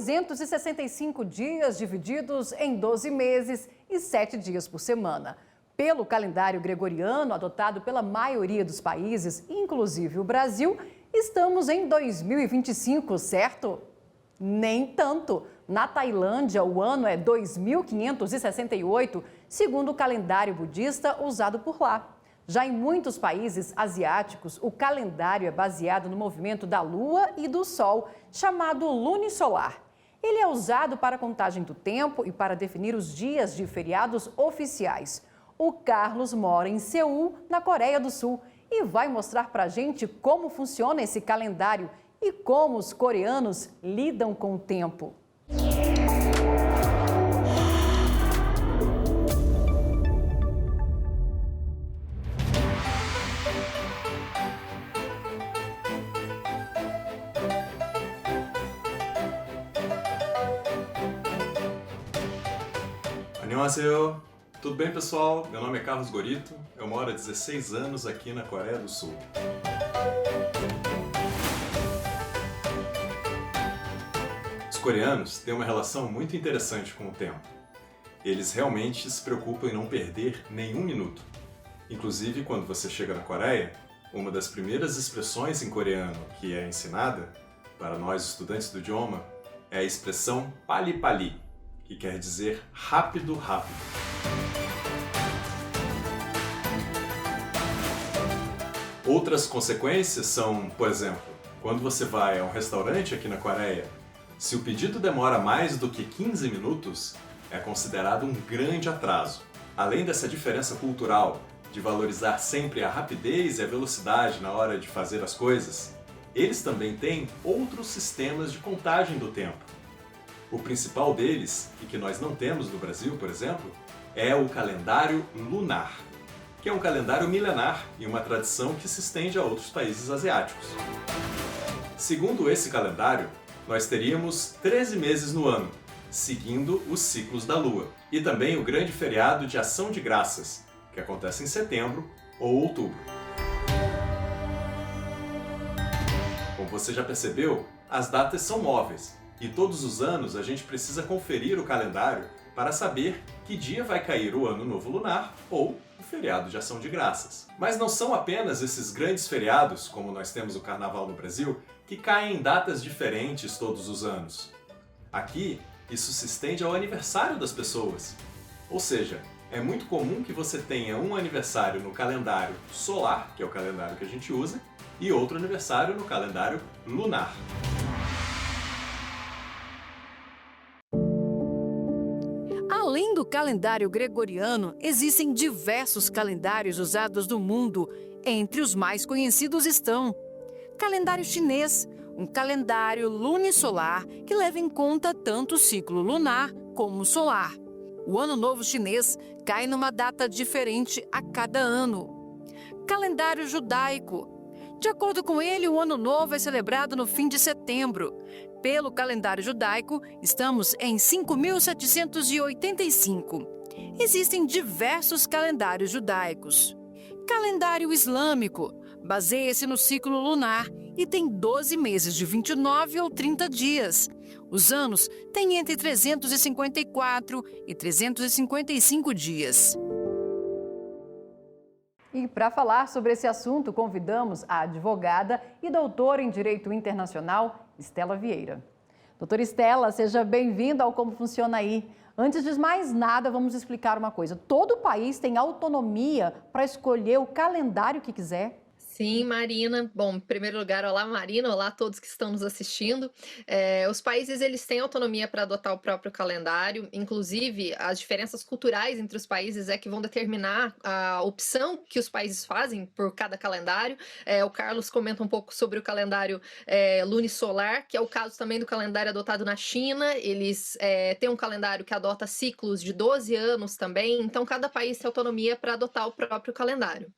365 dias divididos em 12 meses e 7 dias por semana. Pelo calendário gregoriano adotado pela maioria dos países, inclusive o Brasil, estamos em 2025, certo? Nem tanto. Na Tailândia, o ano é 2568, segundo o calendário budista usado por lá. Já em muitos países asiáticos, o calendário é baseado no movimento da Lua e do Sol, chamado lunisolar. Ele é usado para a contagem do tempo e para definir os dias de feriados oficiais. O Carlos mora em Seul, na Coreia do Sul, e vai mostrar pra gente como funciona esse calendário e como os coreanos lidam com o tempo. Annyeonghaseyo! Tudo bem, pessoal? Meu nome é Carlos Gorito, eu moro há 16 anos aqui na Coreia do Sul. Os coreanos têm uma relação muito interessante com o tempo. Eles realmente se preocupam em não perder nenhum minuto. Inclusive, quando você chega na Coreia, uma das primeiras expressões em coreano que é ensinada para nós estudantes do idioma é a expressão pali-pali, que quer dizer rápido, rápido. Outras consequências são, por exemplo, quando você vai a um restaurante aqui na Coreia, se o pedido demora mais do que 15 minutos, é considerado um grande atraso. Além dessa diferença cultural de valorizar sempre a rapidez e a velocidade na hora de fazer as coisas, eles também têm outros sistemas de contagem do tempo. O principal deles, e que nós não temos no Brasil, por exemplo, é o calendário lunar, que é um calendário milenar e uma tradição que se estende a outros países asiáticos. Segundo esse calendário, nós teríamos 13 meses no ano, seguindo os ciclos da Lua, e também o grande feriado de Ação de Graças, que acontece em setembro ou outubro. Como você já percebeu, as datas são móveis, e todos os anos a gente precisa conferir o calendário para saber que dia vai cair o Ano Novo Lunar ou o feriado de Ação de Graças. Mas não são apenas esses grandes feriados, como nós temos o Carnaval no Brasil, que caem em datas diferentes todos os anos. Aqui, isso se estende ao aniversário das pessoas. Ou seja, é muito comum que você tenha um aniversário no calendário solar, que é o calendário que a gente usa, e outro aniversário no calendário lunar. Além do calendário gregoriano, existem diversos calendários usados no mundo. Entre os mais conhecidos estão calendário chinês, um calendário lunisolar que leva em conta tanto o ciclo lunar como o solar. O Ano Novo Chinês cai numa data diferente a cada ano. Calendário judaico. De acordo com ele, o Ano Novo é celebrado no fim de setembro. Pelo calendário judaico, estamos em 5.785. Existem diversos calendários judaicos. Calendário islâmico baseia-se no ciclo lunar e tem 12 meses de 29 ou 30 dias. Os anos têm entre 354 e 355 dias. E para falar sobre esse assunto, convidamos a advogada e doutora em Direito Internacional, Estela Vieira. Doutora Estela, seja bem-vinda ao Como Funciona Aí. Antes de mais nada, vamos explicar uma coisa. Todo país tem autonomia para escolher o calendário que quiser? Sim, Marina. Bom, em primeiro lugar, olá, Marina, olá a todos que estão nos assistindo. Os países, eles têm autonomia para adotar o próprio calendário, inclusive as diferenças culturais entre os países é que vão determinar a opção que os países fazem por cada calendário. O Carlos comenta um pouco sobre o calendário lunisolar, que é o caso também do calendário adotado na China. Eles têm um calendário que adota ciclos de 12 anos também, então cada país tem autonomia para adotar o próprio calendário.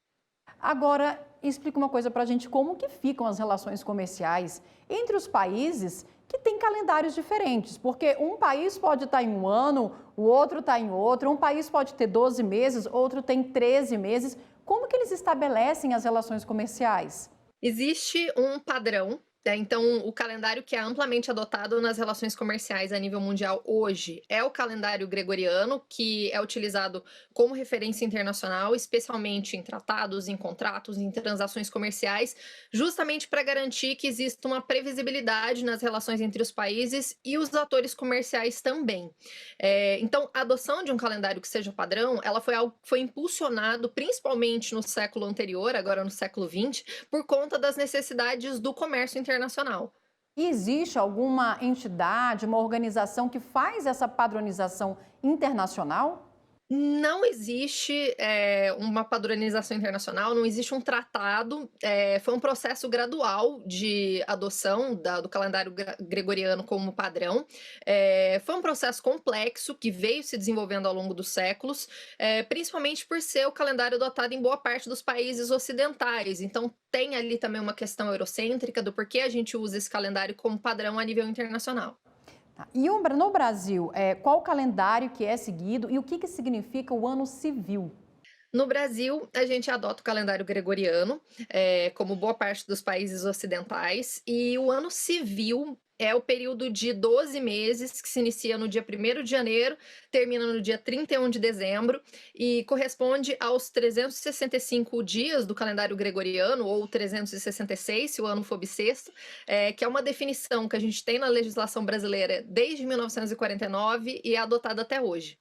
Agora, explica uma coisa para a gente, como que ficam as relações comerciais entre os países que têm calendários diferentes? Porque um país pode estar em um ano, o outro está em outro, um país pode ter 12 meses, outro tem 13 meses. Como que eles estabelecem as relações comerciais? Existe um padrão Então, o calendário que é amplamente adotado nas relações comerciais a nível mundial hoje é o calendário gregoriano, que é utilizado como referência internacional, especialmente em tratados, em contratos, em transações comerciais, justamente para garantir que exista uma previsibilidade nas relações entre os países e os atores comerciais também. Então, a adoção de um calendário que seja padrão, ela foi algo que foi impulsionado principalmente no século anterior, agora no século XX, por conta das necessidades do comércio internacional. E existe alguma entidade, uma organização que faz essa padronização internacional? Não existe uma padronização internacional, não existe um tratado, foi um processo gradual de adoção do calendário gregoriano como padrão. Foi um processo complexo que veio se desenvolvendo ao longo dos séculos, principalmente por ser o calendário adotado em boa parte dos países ocidentais. Então, tem ali também uma questão eurocêntrica do porquê a gente usa esse calendário como padrão a nível internacional. E no Brasil, qual o calendário que é seguido e o que significa o ano civil? No Brasil, a gente adota o calendário gregoriano, como boa parte dos países ocidentais, e o ano civil é o período de 12 meses, que se inicia no dia 1º de janeiro, termina no dia 31 de dezembro, e corresponde aos 365 dias do calendário gregoriano, ou 366, se o ano for bissexto, que é uma definição que a gente tem na legislação brasileira desde 1949 e é adotada até hoje.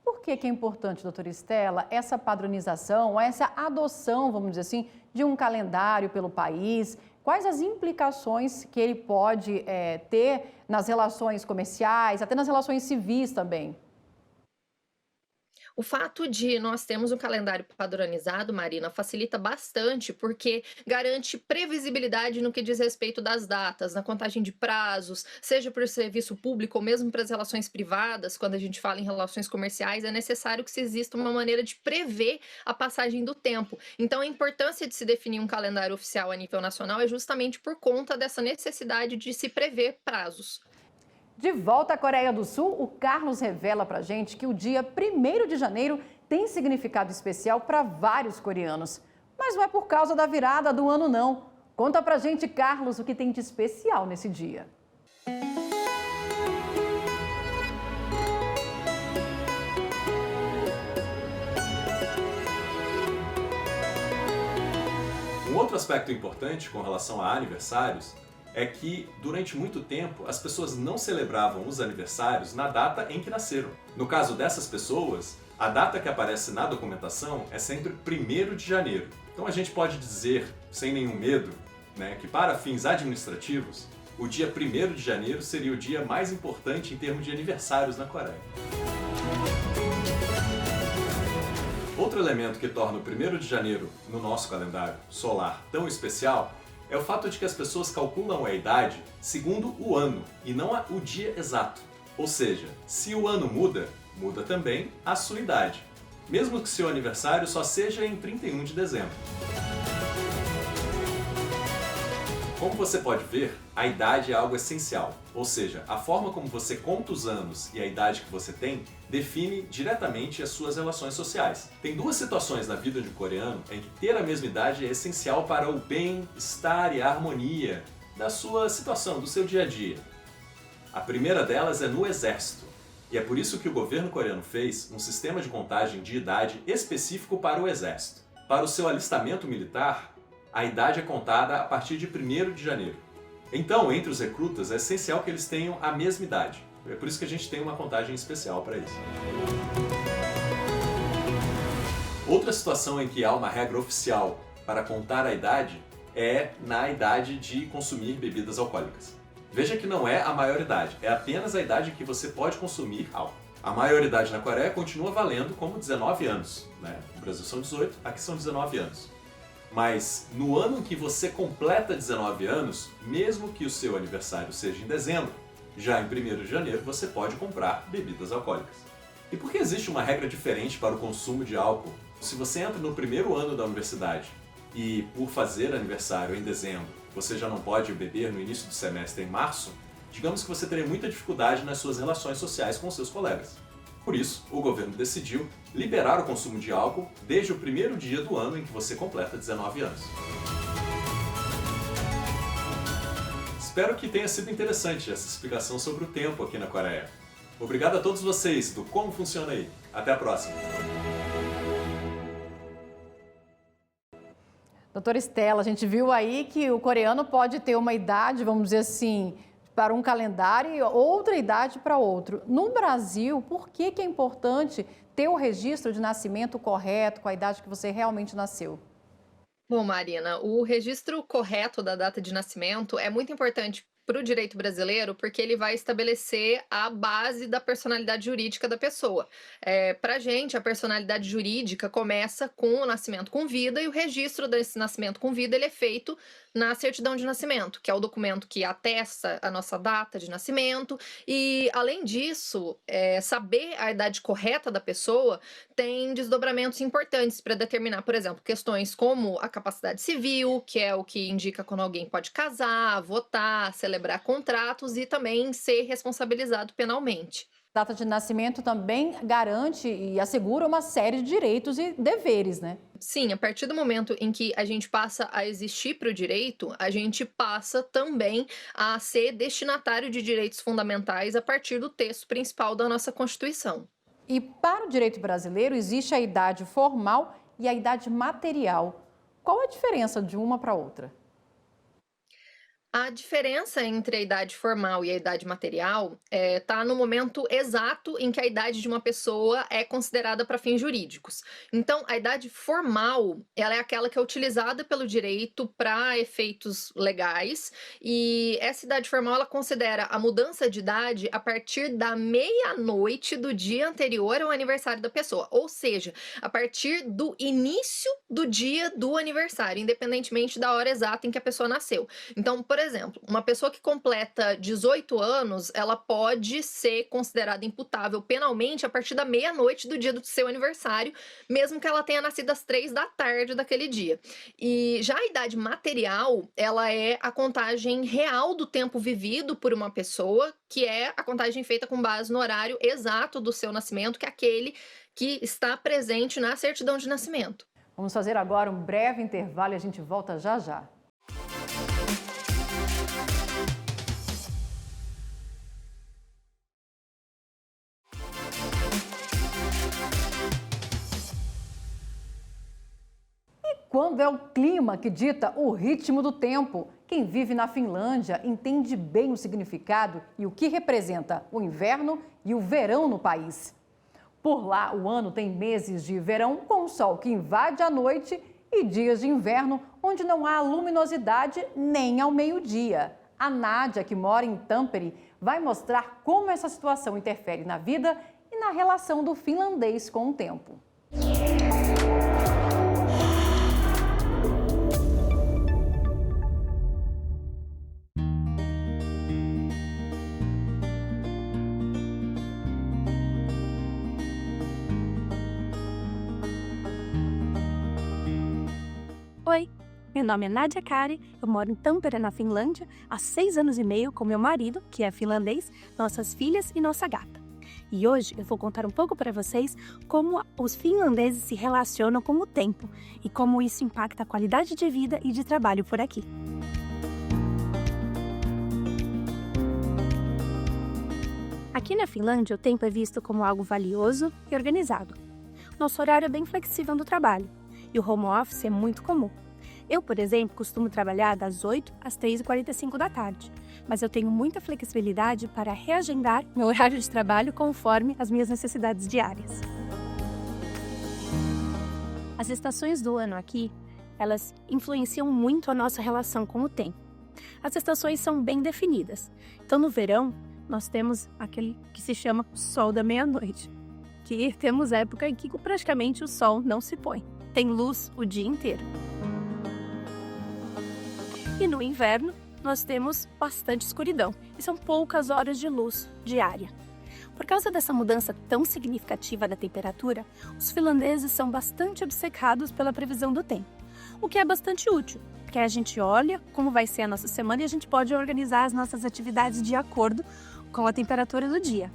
Por que é importante, doutora Estela, essa padronização, essa adoção, vamos dizer assim, de um calendário pelo país? Quais as implicações que ele pode ter nas relações comerciais, até nas relações civis também? O fato de nós termos um calendário padronizado, Marina, facilita bastante, porque garante previsibilidade no que diz respeito das datas, na contagem de prazos, seja por serviço público ou mesmo para as relações privadas. Quando a gente fala em relações comerciais, é necessário que se exista uma maneira de prever a passagem do tempo. Então, a importância de se definir um calendário oficial a nível nacional é justamente por conta dessa necessidade de se prever prazos. De volta à Coreia do Sul, o Carlos revela pra gente que o dia 1º de janeiro tem significado especial para vários coreanos. Mas não é por causa da virada do ano, não. Conta pra gente, Carlos, o que tem de especial nesse dia. Um outro aspecto importante com relação a aniversários é que, durante muito tempo, as pessoas não celebravam os aniversários na data em que nasceram. No caso dessas pessoas, a data que aparece na documentação é sempre 1º de janeiro. Então a gente pode dizer, sem nenhum medo, que para fins administrativos, o dia 1º de janeiro seria o dia mais importante em termos de aniversários na Coreia. Outro elemento que torna o 1º de janeiro no nosso calendário solar tão especial é o fato de que as pessoas calculam a idade segundo o ano e não o dia exato. Ou seja, se o ano muda, muda também a sua idade, mesmo que seu aniversário só seja em 31 de dezembro. Como você pode ver, a idade é algo essencial, ou seja, a forma como você conta os anos e a idade que você tem define diretamente as suas relações sociais. Tem duas situações na vida de um coreano em que ter a mesma idade é essencial para o bem-estar e a harmonia da sua situação, do seu dia a dia. A primeira delas é no exército, e é por isso que o governo coreano fez um sistema de contagem de idade específico para o exército. Para o seu alistamento militar, a idade é contada a partir de 1º de janeiro. Então, entre os recrutas, é essencial que eles tenham a mesma idade. É por isso que a gente tem uma contagem especial para isso. Outra situação em que há uma regra oficial para contar a idade é na idade de consumir bebidas alcoólicas. Veja que não é a maioridade, é apenas a idade que você pode consumir álcool. A maioridade na Coreia continua valendo como 19 anos. No Brasil são 18, aqui são 19 anos. Mas no ano em que você completa 19 anos, mesmo que o seu aniversário seja em dezembro, já em 1º de janeiro você pode comprar bebidas alcoólicas. E por que existe uma regra diferente para o consumo de álcool? Se você entra no 1º ano da universidade e, por fazer aniversário em dezembro, você já não pode beber no início do semestre em março, digamos que você teria muita dificuldade nas suas relações sociais com seus colegas. Por isso, o governo decidiu liberar o consumo de álcool desde o 1º dia do ano em que você completa 19 anos. Espero que tenha sido interessante essa explicação sobre o tempo aqui na Coreia. Obrigado a todos vocês do Como Funciona Aí. Até a próxima! Doutora Estela, a gente viu aí que o coreano pode ter uma idade, vamos dizer assim, para um calendário e outra idade para outro. No Brasil, por que é importante ter o registro de nascimento correto, com a idade que você realmente nasceu? Bom, Marina, o registro correto da data de nascimento é muito importante para o direito brasileiro, porque ele vai estabelecer a base da personalidade jurídica da pessoa. Para a gente, a personalidade jurídica começa com o nascimento com vida e o registro desse nascimento com vida ele é feito na certidão de nascimento, que é o documento que atesta a nossa data de nascimento. E, além disso, saber a idade correta da pessoa tem desdobramentos importantes para determinar, por exemplo, questões como a capacidade civil, que é o que indica quando alguém pode casar, votar, celebrar contratos e também ser responsabilizado penalmente. A data de nascimento também garante e assegura uma série de direitos e deveres, né? Sim, a partir do momento em que a gente passa a existir para o direito, a gente passa também a ser destinatário de direitos fundamentais a partir do texto principal da nossa Constituição. E para o direito brasileiro existe a idade formal e a idade material. Qual a diferença de uma para outra? A diferença entre a idade formal e a idade material está no momento exato em que a idade de uma pessoa é considerada para fins jurídicos. Então, a idade formal, ela é aquela que é utilizada pelo direito para efeitos legais, e essa idade formal ela considera a mudança de idade a partir da meia-noite do dia anterior ao aniversário da pessoa, ou seja, a partir do início do dia do aniversário, independentemente da hora exata em que a pessoa nasceu. Então, por exemplo, uma pessoa que completa 18 anos, ela pode ser considerada imputável penalmente a partir da meia-noite do dia do seu aniversário, mesmo que ela tenha nascido às 3 da tarde daquele dia. E já a idade material, ela é a contagem real do tempo vivido por uma pessoa, que é a contagem feita com base no horário exato do seu nascimento, que é aquele que está presente na certidão de nascimento. Vamos fazer agora um breve intervalo e a gente volta já já. Quando é o clima que dita o ritmo do tempo, quem vive na Finlândia entende bem o significado e o que representa o inverno e o verão no país. Por lá, o ano tem meses de verão com o sol que invade a noite e dias de inverno onde não há luminosidade nem ao meio-dia. A Nádia, que mora em Tampere, vai mostrar como essa situação interfere na vida e na relação do finlandês com o tempo. Oi, meu nome é Nádia Kari, eu moro em Tampere, na Finlândia, há 6 anos e meio com meu marido, que é finlandês, nossas filhas e nossa gata. E hoje eu vou contar um pouco para vocês como os finlandeses se relacionam com o tempo e como isso impacta a qualidade de vida e de trabalho por aqui. Aqui na Finlândia, o tempo é visto como algo valioso e organizado. Nosso horário é bem flexível no trabalho e o home office é muito comum. Eu, por exemplo, costumo trabalhar das 8 às 3h45 da tarde, mas eu tenho muita flexibilidade para reagendar meu horário de trabalho conforme as minhas necessidades diárias. As estações do ano aqui, elas influenciam muito a nossa relação com o tempo. As estações são bem definidas. Então, no verão, nós temos aquele que se chama sol da meia-noite, que temos época em que praticamente o sol não se põe. Tem luz o dia inteiro. E no inverno, nós temos bastante escuridão, e são poucas horas de luz diária. Por causa dessa mudança tão significativa da temperatura, os finlandeses são bastante obcecados pela previsão do tempo, o que é bastante útil, porque a gente olha como vai ser a nossa semana e a gente pode organizar as nossas atividades de acordo com a temperatura do dia.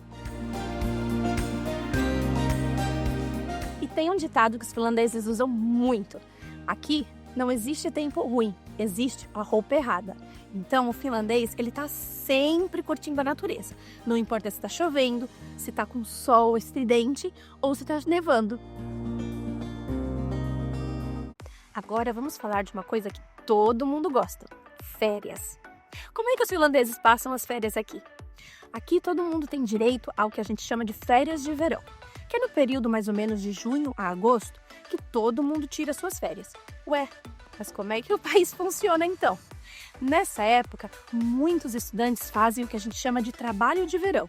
E tem um ditado que os finlandeses usam muito. Aqui, não existe tempo ruim, existe a roupa errada. Então, o finlandês, ele tá sempre curtindo a natureza. Não importa se tá chovendo, se tá com sol estridente ou se tá nevando. Agora vamos falar de uma coisa que todo mundo gosta: férias. Como é que os finlandeses passam as férias aqui? Aqui todo mundo tem direito ao que a gente chama de férias de verão, que é no período mais ou menos de junho a agosto que todo mundo tira suas férias. Ué, mas como é que o país funciona então? Nessa época, muitos estudantes fazem o que a gente chama de trabalho de verão.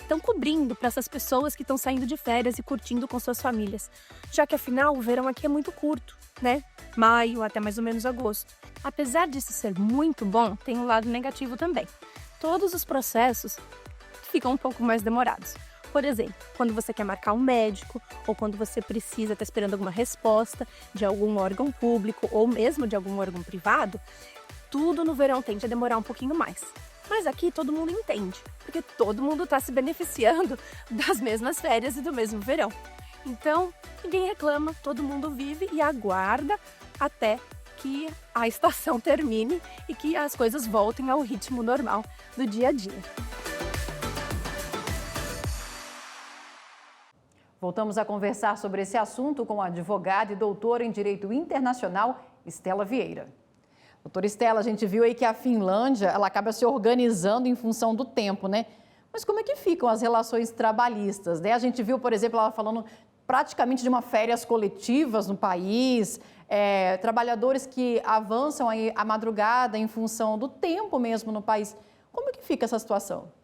Estão cobrindo para essas pessoas que estão saindo de férias e curtindo com suas famílias, já que afinal o verão aqui é muito curto, né? Maio até mais ou menos agosto. Apesar disso ser muito bom, tem um lado negativo também. Todos os processos ficam um pouco mais demorados. Por exemplo, quando você quer marcar um médico ou quando você precisa estar esperando alguma resposta de algum órgão público ou mesmo de algum órgão privado, tudo no verão tende a demorar um pouquinho mais. Mas aqui todo mundo entende, porque todo mundo está se beneficiando das mesmas férias e do mesmo verão. Então, ninguém reclama, todo mundo vive e aguarda até que a estação termine e que as coisas voltem ao ritmo normal do dia a dia. Voltamos a conversar sobre esse assunto com a advogada e doutora em Direito Internacional, Estela Vieira. Doutora Estela, a gente viu aí que a Finlândia, ela acaba se organizando em função do tempo, né? Mas como é que ficam as relações trabalhistas, né? A gente viu, por exemplo, ela falando praticamente de uma férias coletivas no país, trabalhadores que avançam aí a madrugada em função do tempo mesmo no país. Como é que fica essa situação?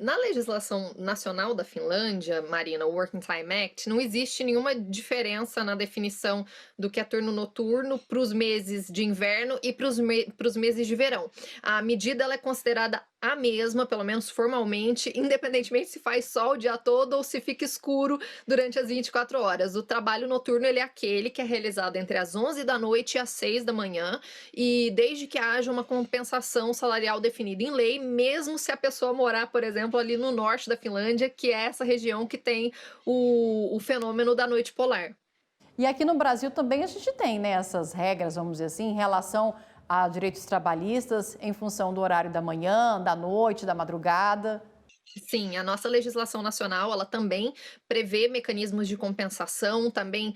Na legislação nacional da Finlândia, Marina, o Working Time Act, não existe nenhuma diferença na definição do que é turno noturno para os meses de inverno e para os meses de verão. A medida ela é considerada a mesma, pelo menos formalmente, independentemente se faz sol o dia todo ou se fica escuro durante as 24 horas. O trabalho noturno ele é aquele que é realizado entre as 11 da noite e as 6 da manhã, e desde que haja uma compensação salarial definida em lei, mesmo se a pessoa morar, por exemplo, ali no norte da Finlândia, que é essa região que tem o fenômeno da noite polar. E aqui no Brasil também a gente tem, né, essas regras, vamos dizer assim, em relação a direitos trabalhistas em função do horário da manhã, da noite, da madrugada. Sim, a nossa legislação nacional, ela também prevê mecanismos de compensação, também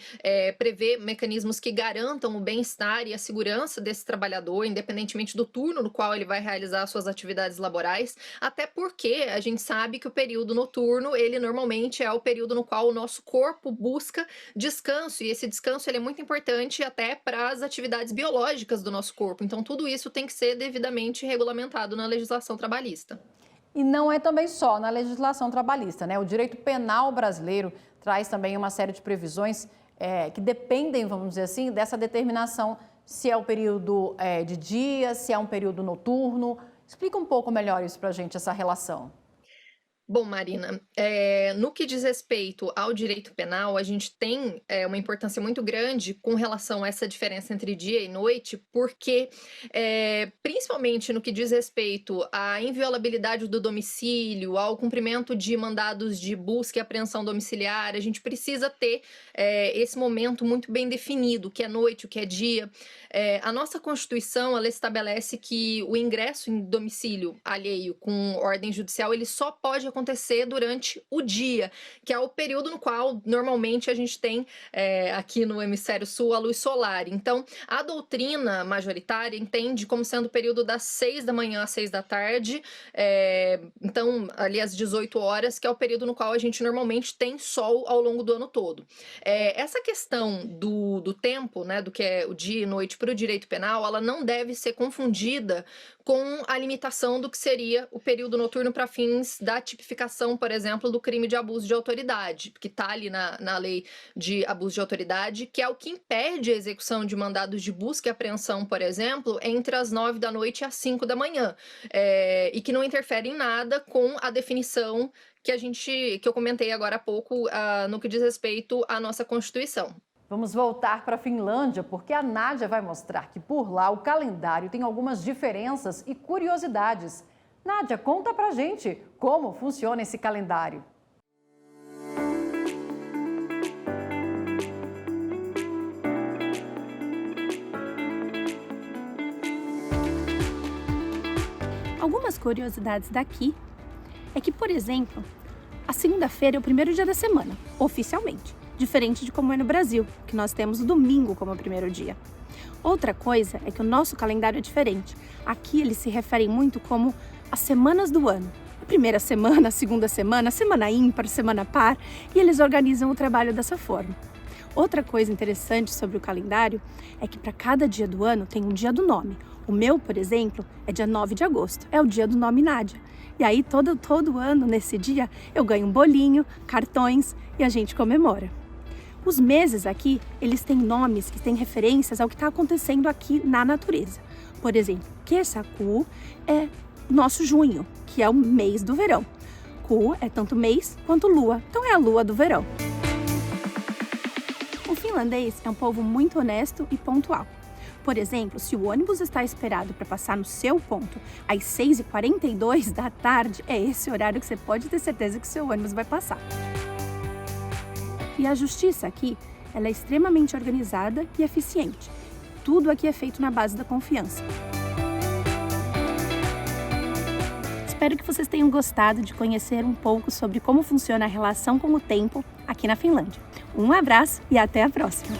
prevê mecanismos que garantam o bem-estar e a segurança desse trabalhador, independentemente do turno no qual ele vai realizar suas atividades laborais, até porque a gente sabe que o período noturno, ele normalmente é o período no qual o nosso corpo busca descanso, e esse descanso ele é muito importante até para as atividades biológicas do nosso corpo. Então, tudo isso tem que ser devidamente regulamentado na legislação trabalhista. E não é também só na legislação trabalhista, né? O direito penal brasileiro traz também uma série de previsões que dependem, vamos dizer assim, dessa determinação se é o período de dia, se é um período noturno. Explica um pouco melhor isso para a gente, essa relação. Bom, Marina, no que diz respeito ao direito penal, a gente tem uma importância muito grande com relação a essa diferença entre dia e noite, porque, principalmente no que diz respeito à inviolabilidade do domicílio, ao cumprimento de mandados de busca e apreensão domiciliar, a gente precisa ter esse momento muito bem definido, o que é noite, o que é dia. A nossa Constituição, ela estabelece que o ingresso em domicílio alheio com ordem judicial, ele só pode acontecer durante o dia, que é o período no qual normalmente a gente tem aqui no hemisfério sul a luz solar. Então, a doutrina majoritária entende como sendo o período das 6 da manhã às 6 da tarde, então ali às 18 horas, que é o período no qual a gente normalmente tem sol ao longo do ano todo. Essa questão do tempo, né, do que é o dia e noite para o direito penal, ela não deve ser confundida com a limitação do que seria o período noturno para fins da tipificação, por exemplo, do crime de abuso de autoridade, que está ali na lei de abuso de autoridade, que é o que impede a execução de mandados de busca e apreensão, por exemplo, entre as 9 da noite e as 5 da manhã, e que não interfere em nada com a definição que eu comentei agora há pouco no que diz respeito à nossa Constituição. Vamos voltar para a Finlândia, porque a Nádia vai mostrar que por lá o calendário tem algumas diferenças e curiosidades. Nádia, conta pra gente como funciona esse calendário. algumas curiosidades daqui é que, por exemplo, a segunda-feira é o primeiro dia da semana, oficialmente, diferente de como é no Brasil, que nós temos o domingo como primeiro dia. Outra coisa é que o nosso calendário é diferente. Aqui eles se referem muito como as semanas do ano. A primeira semana, a segunda semana, semana ímpar, semana par, e eles organizam o trabalho dessa forma. Outra coisa interessante sobre o calendário é que para cada dia do ano tem um dia do nome. O meu, por exemplo, é dia 9 de agosto, é o dia do nome Nádia. E aí todo ano, nesse dia, eu ganho um bolinho, cartões e a gente comemora. Os meses aqui, eles têm nomes que têm referências ao que está acontecendo aqui na natureza. Por exemplo, Kesaku é o nosso junho, que é o mês do verão. Ku é tanto mês quanto lua, então é a lua do verão. O finlandês é um povo muito honesto e pontual. Por exemplo, se o ônibus está esperado para passar no seu ponto às 6h42 da tarde, é esse horário que você pode ter certeza que seu ônibus vai passar. E a justiça aqui, ela é extremamente organizada e eficiente. Tudo aqui é feito na base da confiança. Espero que vocês tenham gostado de conhecer um pouco sobre como funciona a relação com o tempo aqui na Finlândia. Um abraço e até a próxima!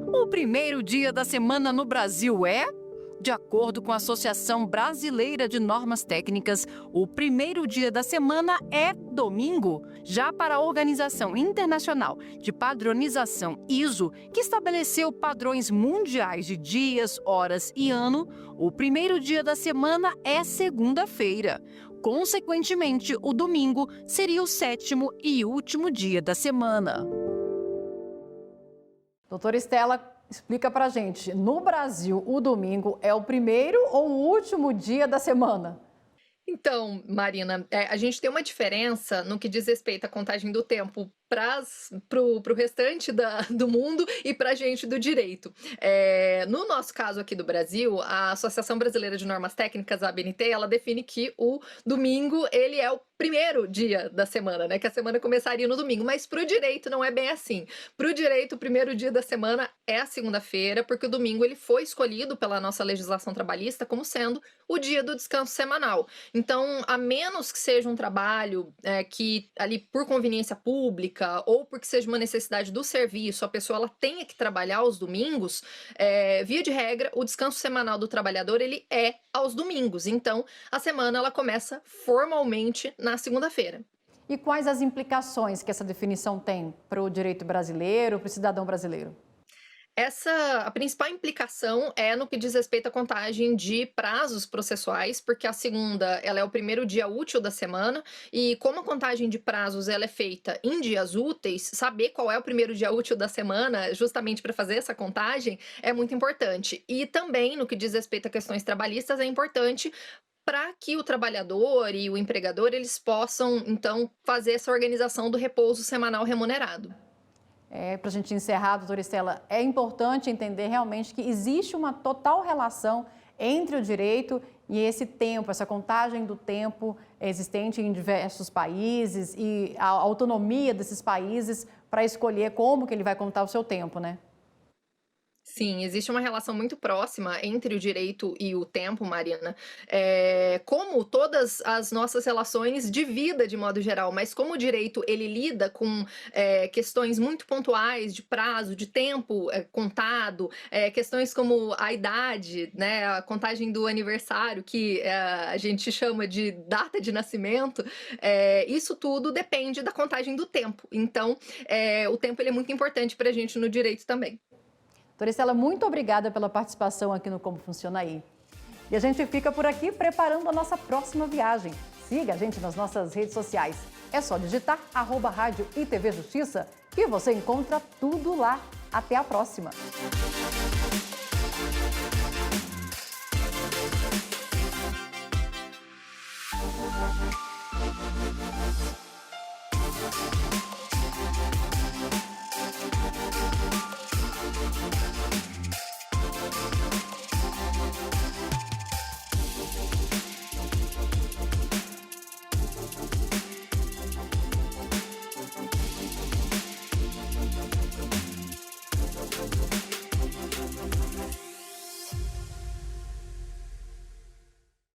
O primeiro dia da semana no Brasil é? De acordo com a Associação Brasileira de Normas Técnicas, o primeiro dia da semana é domingo. Já para a Organização Internacional de Padronização ISO, que estabeleceu padrões mundiais de dias, horas e ano, o primeiro dia da semana é segunda-feira. Consequentemente, o domingo seria o 7º e último dia da semana. Doutora Estela, explica pra gente, no Brasil, o domingo é o primeiro ou o último dia da semana? Então, Marina, a gente tem uma diferença no que diz respeito à contagem do tempo pro restante do mundo e pra gente do direito. No nosso caso aqui do Brasil, a Associação Brasileira de Normas Técnicas, a ABNT, ela define que o domingo, ele é o primeiro dia da semana, né? Que a semana começaria no domingo, mas pro direito não é bem assim. Pro direito, o primeiro dia da semana é a segunda-feira, porque o domingo ele foi escolhido pela nossa legislação trabalhista como sendo o dia do descanso semanal. Então, a menos que seja um trabalho que ali por conveniência pública ou porque seja uma necessidade do serviço, a pessoa ela tenha que trabalhar aos domingos, via de regra, o descanso semanal do trabalhador ele é aos domingos. Então, a semana ela começa formalmente na segunda-feira. E quais as implicações que essa definição tem para o direito brasileiro, para o cidadão brasileiro? A principal implicação é no que diz respeito à contagem de prazos processuais, porque a segunda ela é o primeiro dia útil da semana, e como a contagem de prazos ela é feita em dias úteis, saber qual é o primeiro dia útil da semana, justamente para fazer essa contagem, é muito importante. E também, no que diz respeito a questões trabalhistas, é importante para que o trabalhador e o empregador eles possam, então, fazer essa organização do repouso semanal remunerado. Para a gente encerrar, doutora Estela, é importante entender realmente que existe uma total relação entre o direito e esse tempo, essa contagem do tempo existente em diversos países e a autonomia desses países para escolher como que ele vai contar o seu tempo, né? Sim, existe uma relação muito próxima entre o direito e o tempo, Marina. Como todas as nossas relações de vida, de modo geral, mas como o direito ele lida com questões muito pontuais de prazo, de tempo contado, questões como a idade, né, a contagem do aniversário, que a gente chama de data de nascimento, isso tudo depende da contagem do tempo. Então, o tempo ele é muito importante para a gente no direito também. Doutora Estela, muito obrigada pela participação aqui no Como Funciona Aí. E a gente fica por aqui preparando a nossa próxima viagem. Siga a gente nas nossas redes sociais. É só digitar @Rádio e TV Justiça que você encontra tudo lá. Até a próxima!